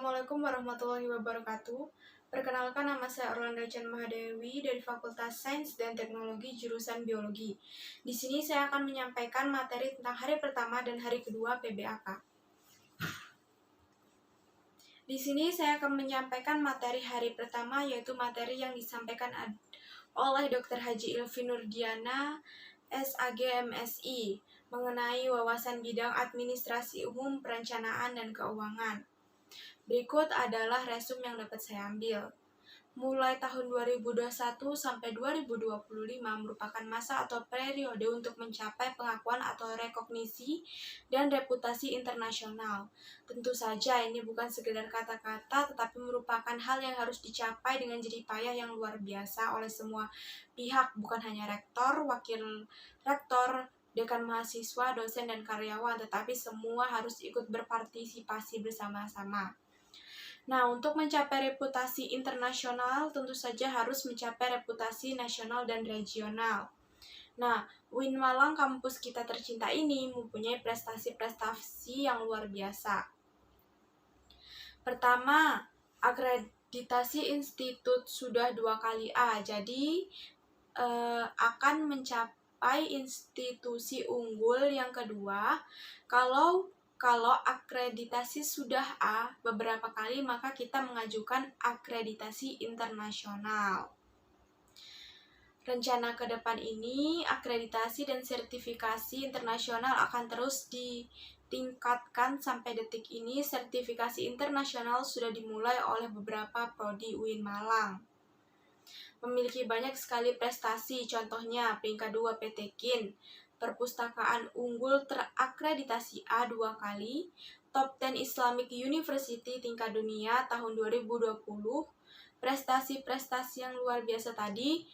Assalamualaikum warahmatullahi wabarakatuh. Perkenalkan, nama saya Orlando Chan Mahadewi dari Fakultas Sains dan Teknologi jurusan Biologi. Di sini saya akan menyampaikan materi tentang hari pertama dan hari kedua PBAK. Di sini saya akan menyampaikan materi hari pertama, yaitu materi yang disampaikan oleh Dr. Haji Ilvi Nurdiana, SAG MSI, mengenai wawasan bidang administrasi umum, perencanaan, dan keuangan. Berikut adalah resume yang dapat saya ambil. Mulai tahun 2021 sampai 2025 merupakan masa atau periode untuk mencapai pengakuan atau rekognisi dan reputasi internasional. Tentu saja ini bukan sekedar kata-kata, tetapi merupakan hal yang harus dicapai dengan jerih payah yang luar biasa oleh semua pihak, bukan hanya rektor, wakil rektor, dekan mahasiswa, dosen, dan karyawan, tetapi semua harus ikut berpartisipasi bersama-sama. Nah, untuk mencapai reputasi internasional, tentu saja harus mencapai reputasi nasional dan regional. Nah, UIN Malang kampus kita tercinta ini mempunyai prestasi-prestasi yang luar biasa. Pertama, akreditasi institut sudah 2 kali A, jadi akan mencapai institusi unggul yang kedua. Kalau akreditasi sudah A beberapa kali, maka kita mengajukan akreditasi internasional. Rencana ke depan ini, akreditasi dan sertifikasi internasional akan terus ditingkatkan. Sampai detik ini, sertifikasi internasional sudah dimulai oleh beberapa prodi UIN Malang. Memiliki banyak sekali prestasi, contohnya peringkat 2 PTKIN, perpustakaan unggul terakreditasi A 2 kali, Top 10 Islamic University tingkat dunia tahun 2020. Prestasi-prestasi yang luar biasa tadi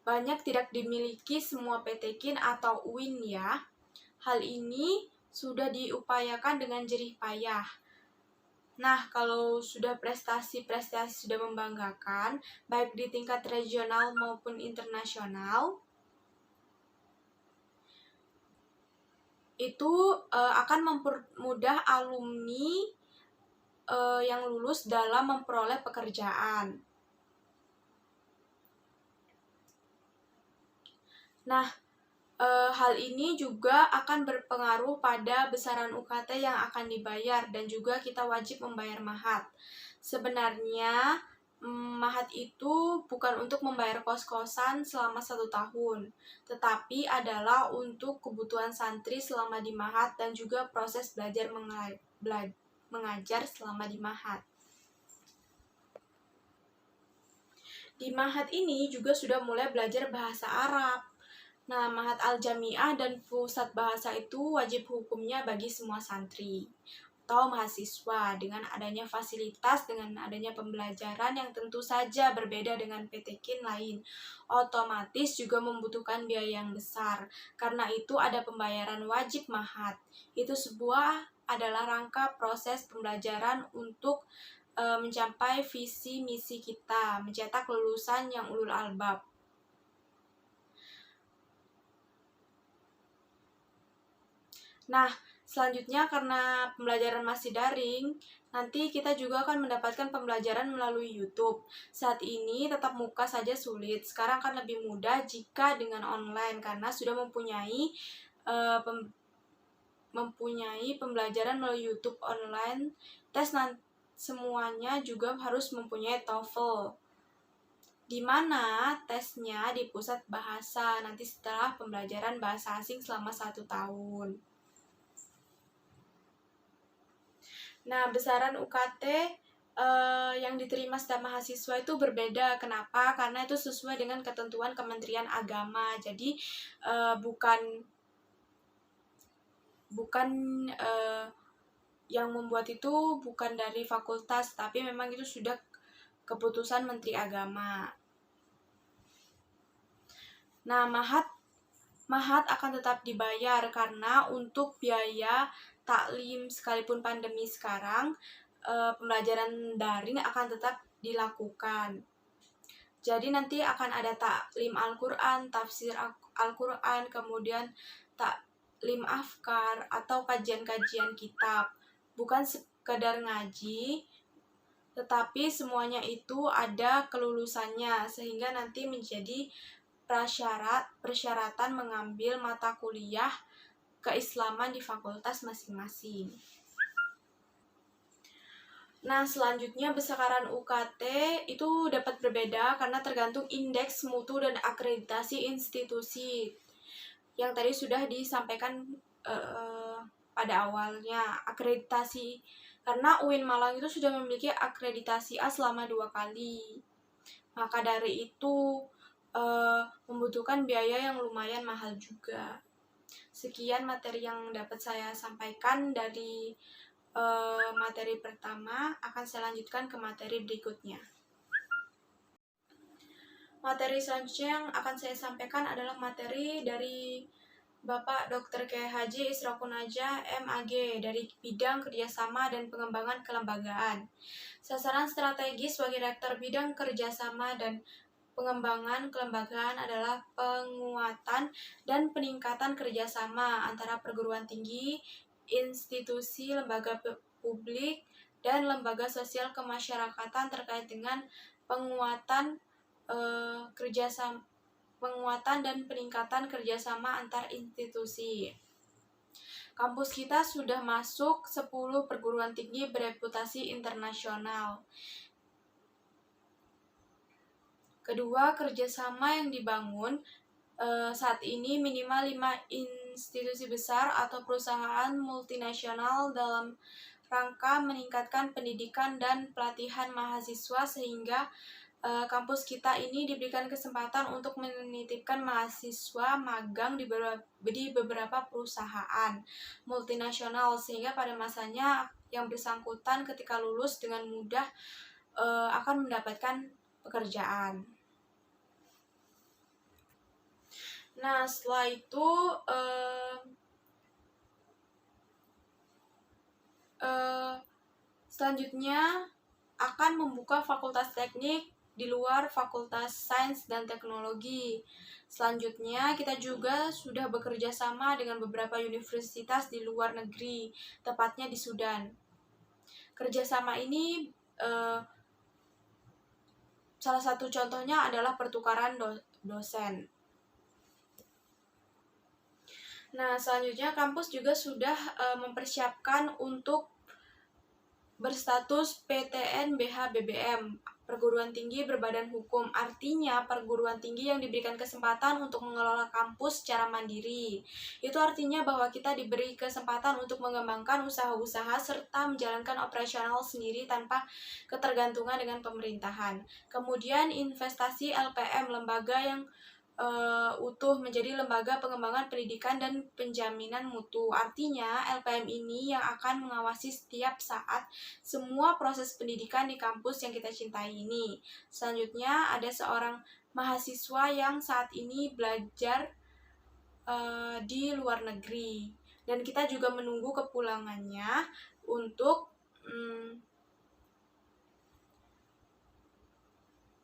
banyak tidak dimiliki semua PTKIN atau UIN ya. Hal ini sudah diupayakan dengan jerih payah. Nah, kalau sudah prestasi-prestasi sudah membanggakan, baik di tingkat regional maupun internasional, itu akan mempermudah alumni yang lulus dalam memperoleh pekerjaan. Nah, hal ini juga akan berpengaruh pada besaran UKT yang akan dibayar, dan juga kita wajib membayar mahat. Sebenarnya mahat itu bukan untuk membayar kos-kosan selama 1 tahun, tetapi adalah untuk kebutuhan santri selama di mahat dan juga proses belajar mengajar selama di mahat. Di mahat ini juga sudah mulai belajar bahasa Arab. Nah, Mahat Al-Jamiah dan Pusat Bahasa itu wajib hukumnya bagi semua santri atau mahasiswa, dengan adanya fasilitas, dengan adanya pembelajaran yang tentu saja berbeda dengan PTKIN lain. Otomatis juga membutuhkan biaya yang besar. Karena itu ada pembayaran wajib mahat. Itu adalah rangka proses pembelajaran untuk mencapai visi misi kita, mencetak lulusan yang ulul albab. Nah, selanjutnya karena pembelajaran masih daring, nanti kita juga akan mendapatkan pembelajaran melalui YouTube. Saat ini tetap muka saja sulit, sekarang akan lebih mudah jika dengan online karena sudah mempunyai pembelajaran melalui YouTube online. Tes semuanya juga harus mempunyai TOEFL, di mana tesnya di pusat bahasa nanti setelah pembelajaran bahasa asing selama 1 tahun. Nah, besaran UKT yang diterima setiap mahasiswa itu berbeda. Kenapa? Karena itu sesuai dengan ketentuan Kementerian Agama. Jadi bukan yang membuat itu bukan dari fakultas, tapi memang itu sudah keputusan Menteri Agama. Nah, mahat akan tetap dibayar karena untuk biaya taklim sekalipun pandemi sekarang, pembelajaran daring akan tetap dilakukan. Jadi nanti akan ada taklim Al-Quran, tafsir Al-Quran, kemudian taklim afkar atau kajian-kajian kitab. Bukan sekedar ngaji, tetapi semuanya itu ada kelulusannya, sehingga nanti menjadi persyaratan mengambil mata kuliah keislaman di fakultas masing-masing. Nah, selanjutnya besaran UKT itu dapat berbeda karena tergantung indeks mutu dan akreditasi institusi. Yang tadi sudah disampaikan pada awalnya, akreditasi karena UIN Malang itu sudah memiliki akreditasi A selama 2 kali. Maka dari itu membutuhkan biaya yang lumayan mahal juga. Sekian materi yang dapat saya sampaikan dari materi pertama. Akan saya lanjutkan ke materi berikutnya. Materi selanjutnya yang akan saya sampaikan adalah materi dari Bapak Dr. Kiai Haji Isrokun Najah, MAG, dari bidang kerjasama dan pengembangan kelembagaan. Sasaran strategis bagi Rektor bidang kerjasama dan pengembangan kelembagaan adalah penguatan dan peningkatan kerjasama antara perguruan tinggi, institusi, lembaga publik, dan lembaga sosial kemasyarakatan terkait dengan penguatan penguatan dan peningkatan kerjasama antar institusi. Kampus kita sudah masuk 10 perguruan tinggi bereputasi internasional. Kedua, kerjasama yang dibangun saat ini minimal 5 institusi besar atau perusahaan multinasional dalam rangka meningkatkan pendidikan dan pelatihan mahasiswa sehingga kampus kita ini diberikan kesempatan untuk menitipkan mahasiswa magang di beberapa perusahaan multinasional sehingga pada masanya yang bersangkutan ketika lulus dengan mudah akan mendapatkan pekerjaan. Nah, setelah itu selanjutnya akan membuka fakultas teknik di luar Fakultas Sains dan Teknologi. Selanjutnya, kita juga sudah bekerja sama dengan beberapa universitas di luar negeri, tepatnya di Sudan. Kerjasama ini salah satu contohnya adalah pertukaran dosen. Nah, selanjutnya kampus juga sudah mempersiapkan untuk berstatus PTN BH BBM, perguruan tinggi berbadan hukum. Artinya perguruan tinggi yang diberikan kesempatan untuk mengelola kampus secara mandiri. Itu artinya bahwa kita diberi kesempatan untuk mengembangkan usaha-usaha serta menjalankan operasional sendiri tanpa ketergantungan dengan pemerintahan. Kemudian investasi LPM, lembaga yang utuh menjadi lembaga pengembangan pendidikan dan penjaminan mutu. Artinya LPM ini yang akan mengawasi setiap saat semua proses pendidikan di kampus yang kita cintai ini. Selanjutnya ada seorang mahasiswa yang saat ini belajar di luar negeri dan kita juga menunggu kepulangannya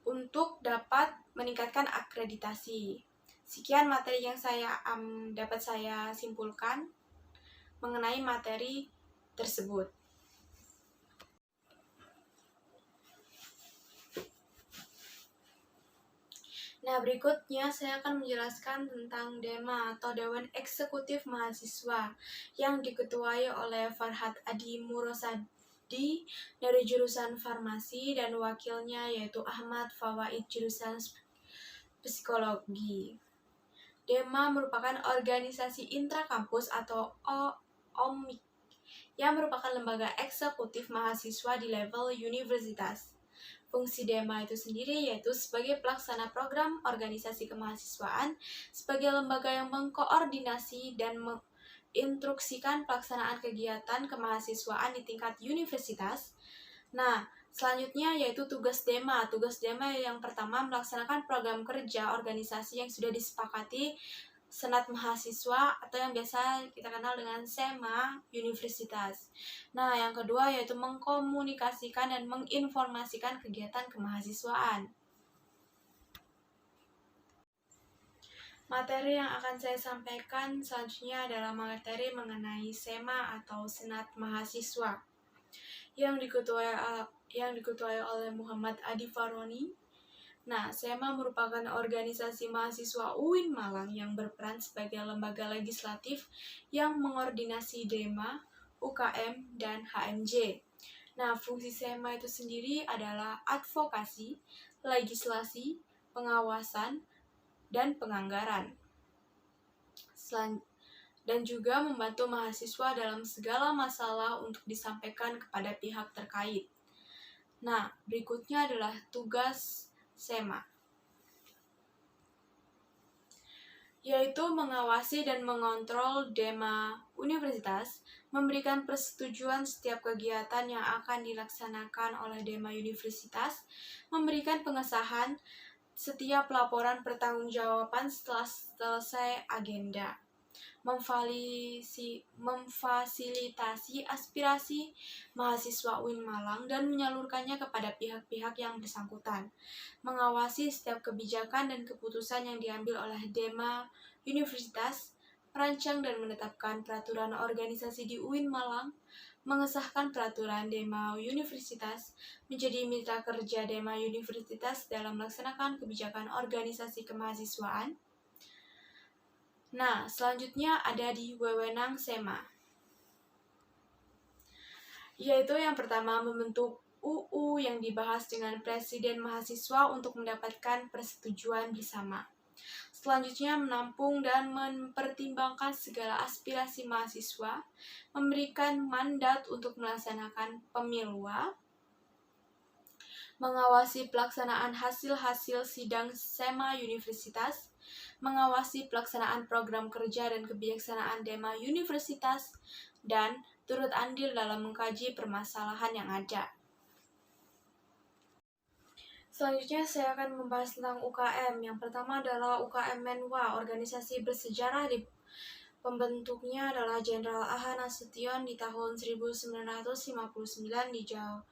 untuk dapat meningkatkan akreditasi. Sekian materi yang dapat saya simpulkan mengenai materi tersebut. Nah, berikutnya saya akan menjelaskan tentang DEMA atau Dewan Eksekutif Mahasiswa yang diketuai oleh Farhad Adi Murosadi dari jurusan Farmasi dan wakilnya yaitu Ahmad Fawaid jurusan Psikologi. DEMA merupakan organisasi intrakampus atau OMIK yang merupakan lembaga eksekutif mahasiswa di level universitas. Fungsi DEMA itu sendiri yaitu sebagai pelaksana program organisasi kemahasiswaan, sebagai lembaga yang mengkoordinasi dan menginstruksikan pelaksanaan kegiatan kemahasiswaan di tingkat universitas. Nah, selanjutnya yaitu tugas DEMA. Tugas DEMA yang pertama melaksanakan program kerja organisasi yang sudah disepakati Senat Mahasiswa atau yang biasa kita kenal dengan SEMA Universitas. Nah, yang kedua yaitu mengkomunikasikan dan menginformasikan kegiatan kemahasiswaan. Materi yang akan saya sampaikan selanjutnya adalah materi mengenai SEMA atau Senat Mahasiswa. yang diketuai oleh Muhammad Adi Faroni. Nah, SEMA merupakan organisasi mahasiswa UIN Malang yang berperan sebagai lembaga legislatif yang mengordinasi DEMA, UKM, dan HMJ. Nah, fungsi SEMA itu sendiri adalah advokasi, legislasi, pengawasan, dan penganggaran. Dan juga membantu mahasiswa dalam segala masalah untuk disampaikan kepada pihak terkait. Nah, berikutnya adalah tugas SEMA, yaitu mengawasi dan mengontrol DEMA Universitas, memberikan persetujuan setiap kegiatan yang akan dilaksanakan oleh DEMA Universitas, memberikan pengesahan setiap laporan pertanggungjawaban setelah selesai agenda, memfasilitasi aspirasi mahasiswa UIN Malang dan menyalurkannya kepada pihak-pihak yang bersangkutan, mengawasi setiap kebijakan dan keputusan yang diambil oleh DEMA Universitas, merancang dan menetapkan peraturan organisasi di UIN Malang, mengesahkan peraturan DEMA Universitas, menjadi mitra kerja DEMA Universitas dalam melaksanakan kebijakan organisasi kemahasiswaan. Nah, selanjutnya ada di wewenang SEMA, yaitu yang pertama membentuk UU yang dibahas dengan presiden mahasiswa untuk mendapatkan persetujuan bersama. Selanjutnya menampung dan mempertimbangkan segala aspirasi mahasiswa, memberikan mandat untuk melaksanakan pemilu, mengawasi pelaksanaan hasil-hasil sidang SEMA Universitas, mengawasi pelaksanaan program kerja dan kebijaksanaan DEMA Universitas, dan turut andil dalam mengkaji permasalahan yang ada. Selanjutnya saya akan membahas tentang UKM. Yang pertama adalah UKM Menwa, organisasi bersejarah di pembentuknya adalah Jenderal A.H. Nasution di tahun 1959 di Jawa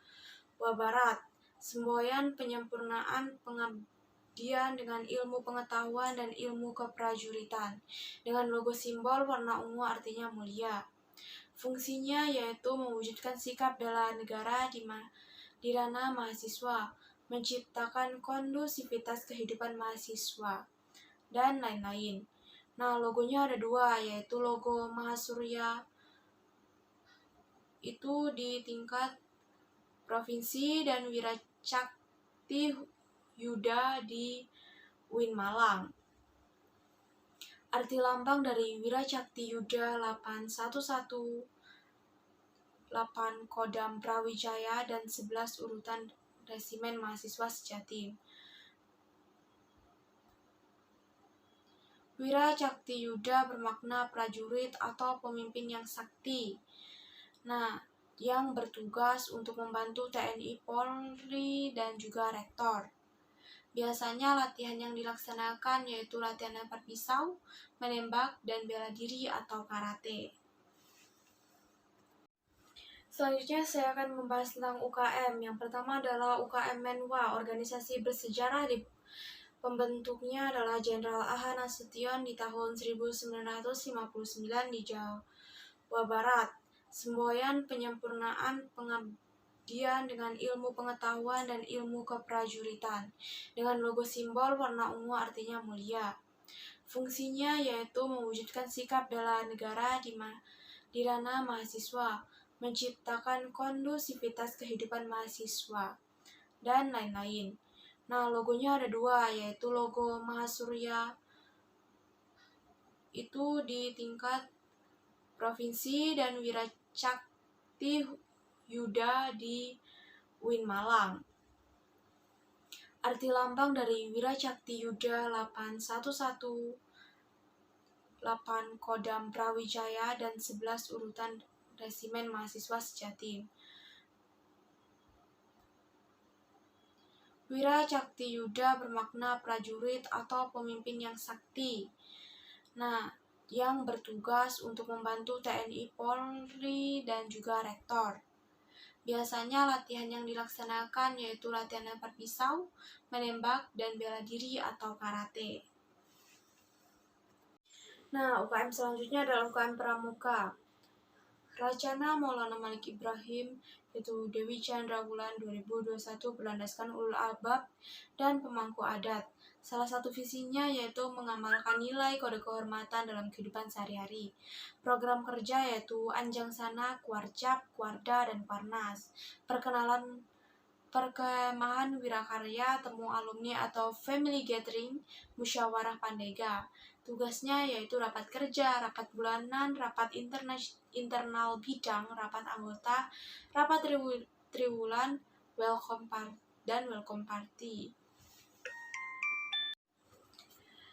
Barat. Semboyan penyempurnaan pengabdian dengan ilmu pengetahuan dan ilmu keprajuritan. Dengan logo simbol warna ungu artinya mulia. Fungsinya yaitu mewujudkan sikap bela negara di ranah mahasiswa, menciptakan kondusivitas kehidupan mahasiswa, dan lain-lain. Nah, logonya ada dua, yaitu logo Mahasurya itu di tingkat provinsi dan Wiracakti Yuda di UIN Malang. Arti lambang dari Wiracakti Yuda 811, 8 Kodam Brawijaya, dan 11 urutan resimen mahasiswa Sejatim. Wiracakti Yuda bermakna prajurit atau pemimpin yang sakti. Nah, yang bertugas untuk membantu TNI, Polri, dan juga rektor. Biasanya latihan yang dilaksanakan yaitu latihan lempar pisau, menembak, dan bela diri atau karate. Selanjutnya saya akan membahas tentang UKM. Yang pertama adalah UKM Menwa, organisasi bersejarah di pembentuknya adalah Jenderal A.H. Nasution di tahun 1959 di Jawa Barat. Semboyan penyempurnaan pengabdian dengan ilmu pengetahuan dan ilmu keprajuritan. Dengan logo simbol warna ungu artinya mulia. Fungsinya yaitu mewujudkan sikap bela negara di ranah mahasiswa, menciptakan kondusivitas kehidupan mahasiswa, dan lain-lain. Nah, logonya ada dua, yaitu logo Mahasurya itu di tingkat provinsi dan Wiracakti Yuda di UIN Malang. Arti lambang dari Wiracakti Yuda 811, 8 Kodam Brawijaya, dan 11 urutan resimen mahasiswa Sejatim. Wiracakti Yuda bermakna prajurit atau pemimpin yang sakti. Nah, yang bertugas untuk membantu TNI, Polri, dan juga rektor. Biasanya latihan yang dilaksanakan yaitu latihan lempar pisau, menembak, dan bela diri atau karate. Nah, UKM selanjutnya adalah UKM Pramuka. Racana Maulana Malik Ibrahim yaitu Dewi Chandra Wulan 2021 berlandaskan ulul albab dan pemangku adat. Salah satu visinya yaitu mengamalkan nilai kode kehormatan dalam kehidupan sehari-hari. Program kerja yaitu Anjang Sana, Kuarcap, Kuarda, dan Parnas. Perkemahan Wirakarya, temu alumni atau family gathering, musyawarah Pandega. Tugasnya yaitu rapat kerja, rapat bulanan, rapat internal bidang, rapat anggota, rapat triwulan, welcome party.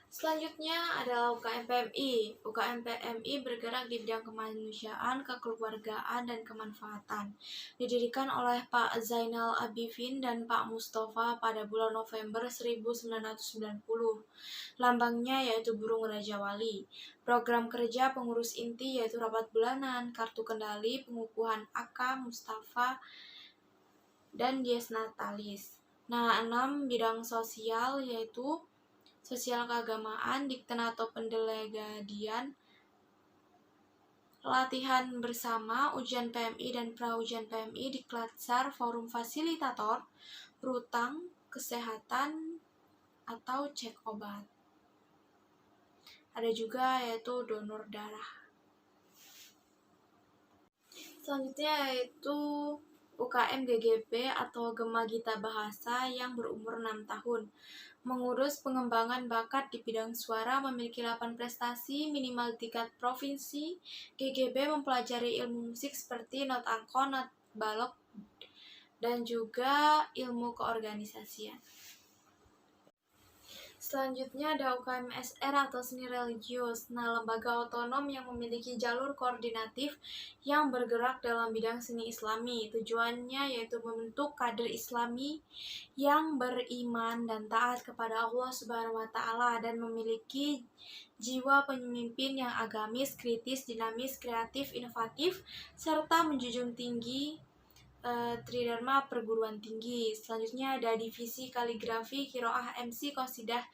Selanjutnya adalah UKM PMI. UKM PMI bergerak di bidang kemanusiaan, kekeluargaan, dan kemanfaatan. Didirikan oleh Pak Zainal Abidin dan Pak Mustafa pada bulan November 1990. Lambangnya yaitu burung Raja Wali. Program kerja pengurus inti yaitu rapat bulanan, kartu kendali, pengukuhan AK, Mustafa, dan dies natalis. Nah, 6 bidang sosial yaitu sosial keagamaan, dikten atau pendelegadian, latihan bersama, ujian PMI dan pra-ujian PMI, diklatsar, forum fasilitator, berutang, kesehatan, atau cek obat. Ada juga yaitu donor darah. Selanjutnya yaitu UKM GGB atau Gema Gita Bahasa yang berumur 6 tahun. Mengurus pengembangan bakat di bidang suara, memiliki 8 prestasi minimal tingkat provinsi. GGB mempelajari ilmu musik seperti not angko, not balok, dan juga ilmu keorganisasian. Selanjutnya ada UKM SR atau seni religius. Nah, lembaga otonom yang memiliki jalur koordinatif yang bergerak dalam bidang seni Islami. Tujuannya yaitu membentuk kader Islami yang beriman dan taat kepada Allah Subhanahu wa Ta'ala dan memiliki jiwa pemimpin yang agamis, kritis, dinamis, kreatif, inovatif, serta menjunjung tinggi Tridharma perguruan tinggi. Selanjutnya ada divisi kaligrafi, kiroah, MC, qasidah,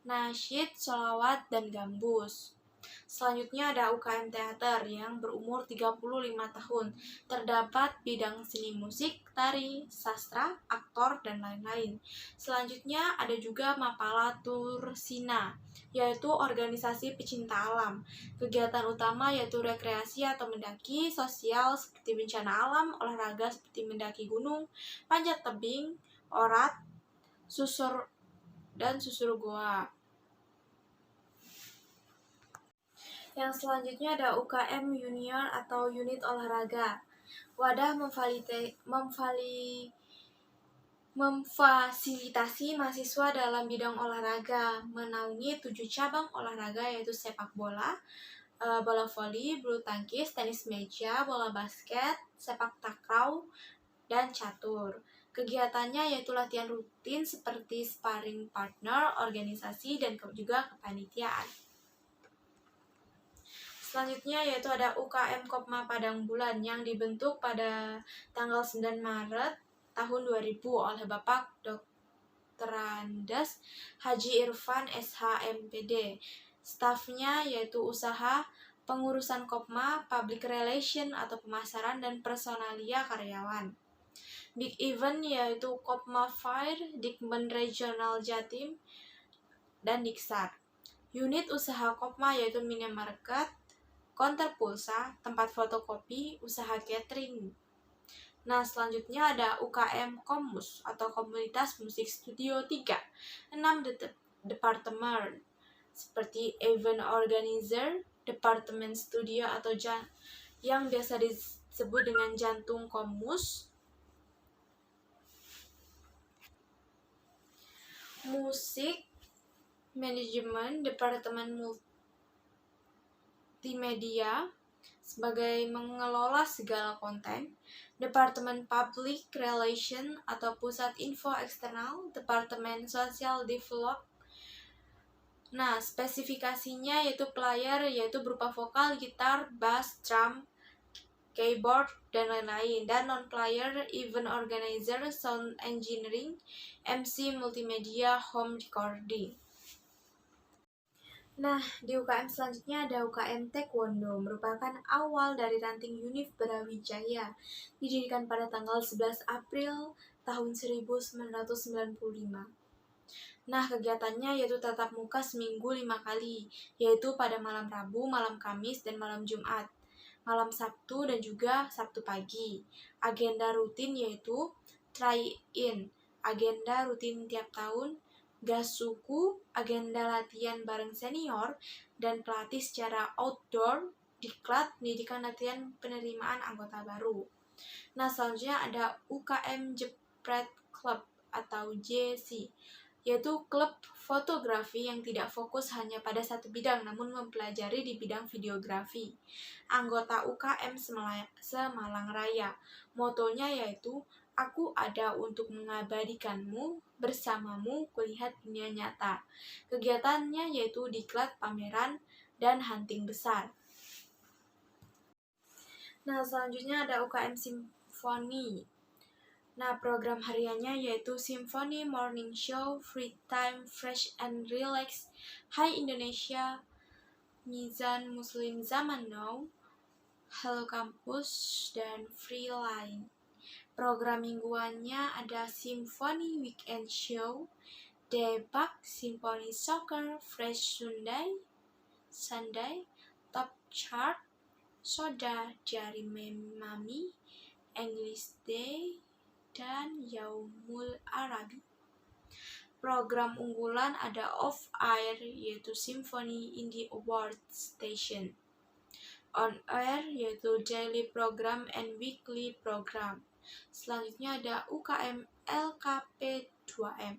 nasyid, sholawat, dan gambus. Selanjutnya ada UKM teater yang berumur 35 tahun. Terdapat bidang seni musik, tari, sastra, aktor, dan lain-lain. Selanjutnya ada juga Mapala Tursina, yaitu organisasi pecinta alam. Kegiatan utama yaitu rekreasi atau mendaki, sosial seperti bencana alam, olahraga seperti mendaki gunung, panjat tebing, orat, susur goa. Yang selanjutnya ada UKM Junior atau unit olahraga. Wadah memfasilitasi mahasiswa dalam bidang olahraga, menaungi 7 cabang olahraga yaitu sepak bola, bola voli, bulu tangkis, tenis meja, bola basket, sepak takraw, dan catur. Kegiatannya yaitu latihan rutin seperti sparring partner, organisasi, dan juga kepanitiaan. Selanjutnya yaitu ada UKM Kopma Padang Bulan yang dibentuk pada tanggal 9 Maret tahun 2000 oleh Bapak Dr. Andes Haji Irfan SH MPD. Stafnya yaitu usaha, pengurusan Kopma, public relation atau pemasaran, dan personalia karyawan. Big event yaitu Kopma Fair, Dikmen Regional Jatim, dan Diksar. Unit usaha Kopma yaitu minimarket, konter pulsa, tempat fotokopi, usaha catering. Nah, selanjutnya ada UKM Komus atau Komunitas Musik Studio 3. 6 departemen seperti event organizer, departemen studio atau yang biasa disebut dengan jantung Komus, musik manajemen, departemen multimedia sebagai mengelola segala konten, departemen public relation atau pusat info eksternal, departemen social develop. Nah, spesifikasinya yaitu player yaitu berupa vokal, gitar, bass, drum, keyboard, dan lain-lain, dan non-player event organizer, sound engineering, MC multimedia, home recording. Nah, di UKM selanjutnya ada UKM Taekwondo, merupakan awal dari ranting Univ Brawijaya, didirikan pada tanggal 11 April tahun 1995. Nah, kegiatannya yaitu tatap muka seminggu 5 kali, yaitu pada malam Rabu, malam Kamis, dan malam Jumat, malam Sabtu, dan juga Sabtu pagi. Agenda rutin yaitu try-in, agenda rutin tiap tahun, Gasuku, agenda latihan bareng senior, dan pelatih secara outdoor, diklat, pendidikan latihan penerimaan anggota baru. Nah, selanjutnya ada UKM Jepret Club atau JC, yaitu klub fotografi yang tidak fokus hanya pada satu bidang namun mempelajari di bidang videografi. Anggota UKM Semalang Raya. Motonya yaitu aku ada untuk mengabadikanmu, bersamamu kulihat dunia nyata. Kegiatannya yaitu diklat, pameran, dan hunting besar. Nah, selanjutnya ada UKM Simfoni. Nah, program hariannya yaitu Symphony Morning Show, Free Time, Fresh and Relax, Hai Indonesia, Mizan Muslim Zaman Now, Hello Campus, dan Free Line. Program mingguannya ada Symphony Weekend Show, Debak, Symphony Soccer, Fresh Sunday, Top Chart, Soda Jari Mami, English Day, dan Yaumul Arabi. Program unggulan ada Off Air, yaitu Symphony Indie Award Station. On Air, yaitu Daily Program and Weekly Program. Selanjutnya ada UKM LKP 2M,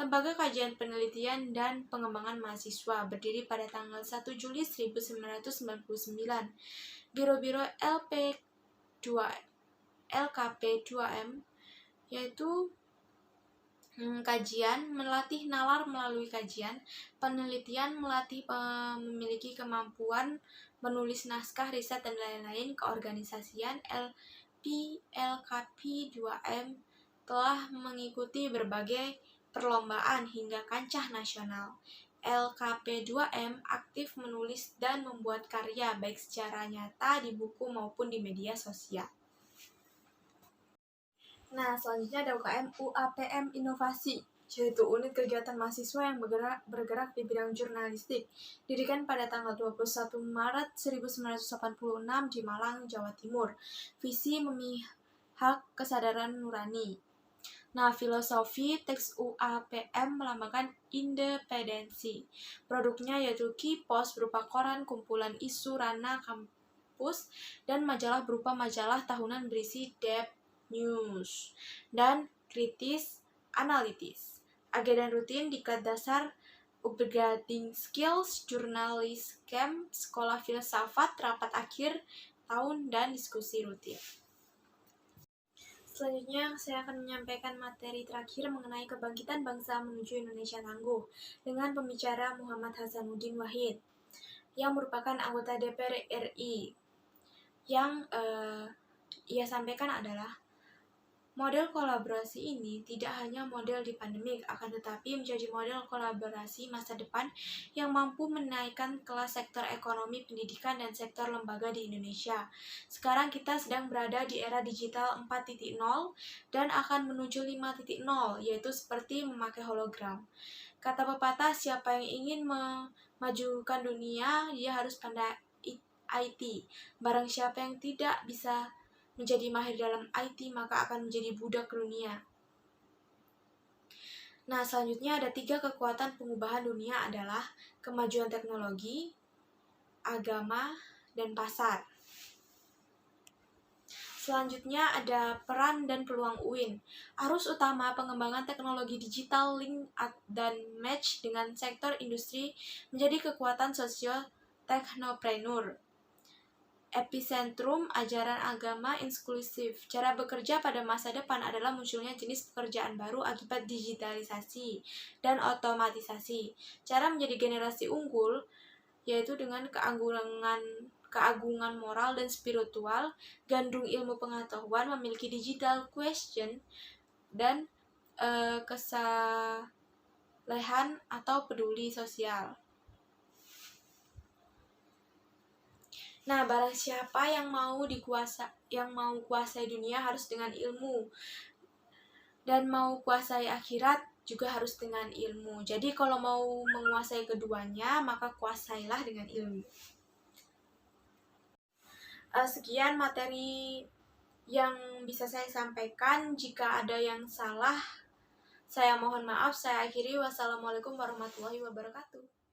Lembaga Kajian Penelitian dan Pengembangan Mahasiswa, berdiri pada tanggal 1 Juli 1999. Biro-biro LKP 2M yaitu kajian, melatih nalar melalui kajian, penelitian, melatih memiliki kemampuan menulis naskah riset dan lain-lain. Keorganisasian LKP 2M telah mengikuti berbagai perlombaan hingga kancah nasional. LKP 2M aktif menulis dan membuat karya baik secara nyata di buku maupun di media sosial. Nah, selanjutnya ada UKM UAPM Inovasi, yaitu unit kegiatan mahasiswa yang bergerak di bidang jurnalistik, didirikan pada tanggal 21 Maret 1986 di Malang, Jawa Timur. Visi memihak kesadaran nurani. Nah, filosofi teks UAPM melambangkan independensi. Produknya yaitu Kipos berupa koran kumpulan isu ranah kampus dan majalah berupa majalah tahunan berisi depth news dan kritis analitis. Agenda rutin diklat dasar, upgrading skills, jurnalis camp, sekolah filsafat, rapat akhir tahun, dan diskusi rutin. Selanjutnya, saya akan menyampaikan materi terakhir mengenai kebangkitan bangsa menuju Indonesia tangguh dengan pembicara Muhammad Hasanuddin Wahid, yang merupakan anggota DPR RI. Yang ia sampaikan adalah, model kolaborasi ini tidak hanya model di pandemik, akan tetapi menjadi model kolaborasi masa depan yang mampu menaikkan kelas sektor ekonomi, pendidikan, dan sektor lembaga di Indonesia. Sekarang kita sedang berada di era digital 4.0 dan akan menuju 5.0, yaitu seperti memakai hologram. Kata pepatah, siapa yang ingin memajukan dunia, dia harus pandai IT. Barang siapa yang tidak bisa menjadi mahir dalam IT, maka akan menjadi budak dunia. Nah, selanjutnya ada 3 kekuatan pengubahan dunia adalah kemajuan teknologi, agama, dan pasar. Selanjutnya ada peran dan peluang UIN. Arus utama pengembangan teknologi digital, link dan match dengan sektor industri menjadi kekuatan sosio-teknopreneur. Epicentrum ajaran agama inklusif. Cara bekerja pada masa depan adalah munculnya jenis pekerjaan baru akibat digitalisasi dan otomatisasi. Cara menjadi generasi unggul yaitu dengan keagungan moral dan spiritual, gandrung ilmu pengetahuan, memiliki digital question, dan kesalehan atau peduli sosial. Nah, barang siapa yang mau kuasai dunia harus dengan ilmu, dan mau kuasai akhirat juga harus dengan ilmu. Jadi kalau mau menguasai keduanya, maka kuasailah dengan ilmu. Sekian materi yang bisa saya sampaikan. Jika ada yang salah, saya mohon maaf. Saya akhiri. Wassalamualaikum warahmatullahi wabarakatuh.